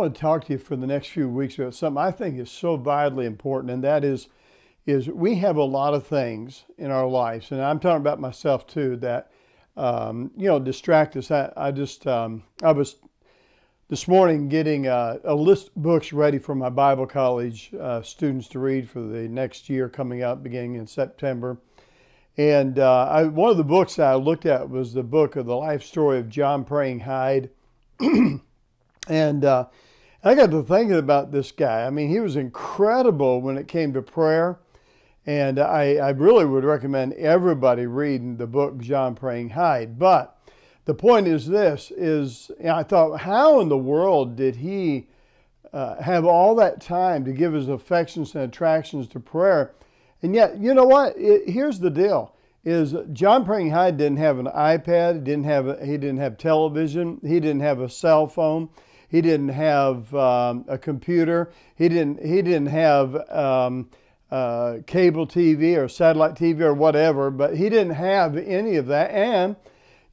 want to talk to you for the next few weeks about something I think is so vitally important, and that is we have a lot of things in our lives, and I'm talking about myself too, that distract us. I was this morning getting a list of books ready for my Bible college students to read for the next year coming up, beginning in September. And one of the books that I looked at was the book of the life story of John Praying Hyde. And I got to thinking about this guy. I mean, he was incredible when it came to prayer. And I really would recommend everybody reading the book John Praying Hyde. But the point is this, I thought, how in the world did he have all that time to give his affections and attractions to prayer? And yet, you know what? Here's the deal, is John Praying Hyde didn't have an iPad, he didn't have television, he didn't have a cell phone, he didn't have a computer, he didn't have cable TV or satellite TV or whatever, but he didn't have any of that. And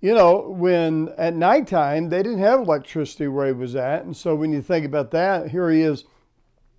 when at nighttime, they didn't have electricity where he was at. And so when you think about that, here he is,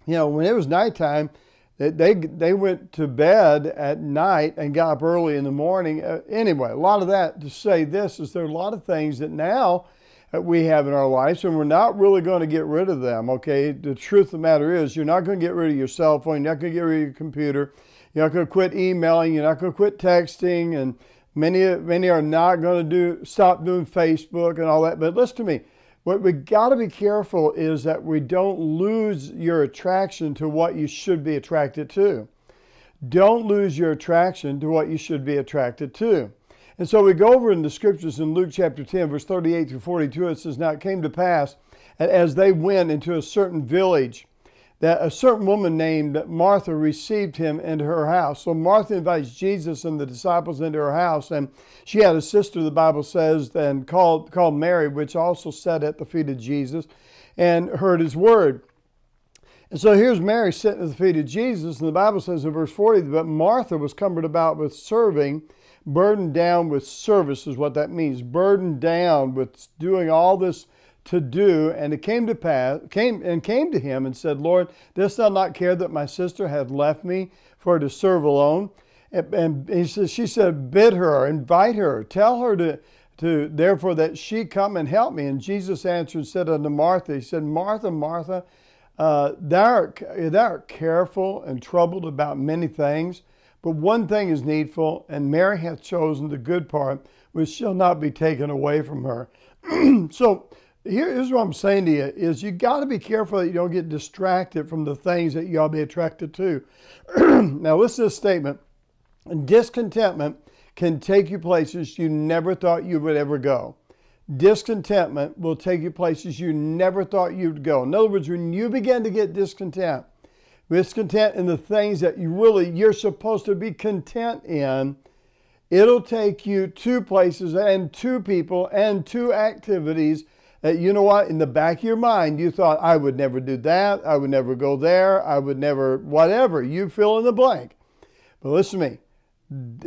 when it was nighttime, they went to bed at night and got up early in the morning. Anyway, a lot of that to say this is there are a lot of things that now we have in our lives, and we're not really going to get rid of them, okay? The truth of the matter is you're not going to get rid of your cell phone. You're not going to get rid of your computer. You're not going to quit emailing. You're not going to quit texting. And many are not going to stop doing Facebook and all that. But listen to me. What we got to be careful is that we don't lose your attraction to what you should be attracted to. Don't lose your attraction to what you should be attracted to. And so we go over in the scriptures in Luke chapter 10, verse 38 through 42. It says, "Now it came to pass, as they went into a certain village, that a certain woman named Martha received him into her house." So Martha invites Jesus and the disciples into her house, and she had a sister, the Bible says, and called Mary, which also sat at the feet of Jesus and heard his word. And so here's Mary sitting at the feet of Jesus, and the Bible says in verse 40, "But Martha was cumbered about with serving, burdened down with service," is what that means, burdened down with doing all this to do. And it came to him and said, "Lord, dost thou not care that my sister had left me for to serve alone?" And she said, "Bid her, invite her, tell her to therefore that she come and help me." And Jesus answered and said unto Martha, he said, "Martha, Martha, thou art careful and troubled about many things, but one thing is needful, and Mary hath chosen the good part, which shall not be taken away from her." So here's what I'm saying to you, is you got to be careful that you don't get distracted from the things that you ought to be attracted to. Now listen to this statement. Discontentment can take you places you never thought you would ever go. Discontentment will take you places you never thought you'd go. In other words, when you begin to get discontent in the things that you're supposed to be content in, it'll take you to places and to people and to activities that, you know what, in the back of your mind, you thought, I would never do that, I would never go there, I would never, whatever, you fill in the blank. But listen to me,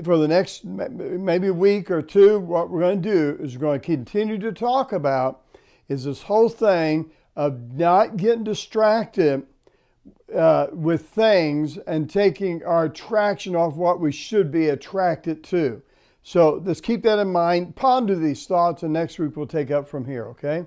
for the next maybe week or two, what we're going to do is we're going to continue to talk about is this whole thing of not getting distracted with things and taking our attraction off what we should be attracted to. So let's keep that in mind, ponder these thoughts, and next week we'll take up from here, okay?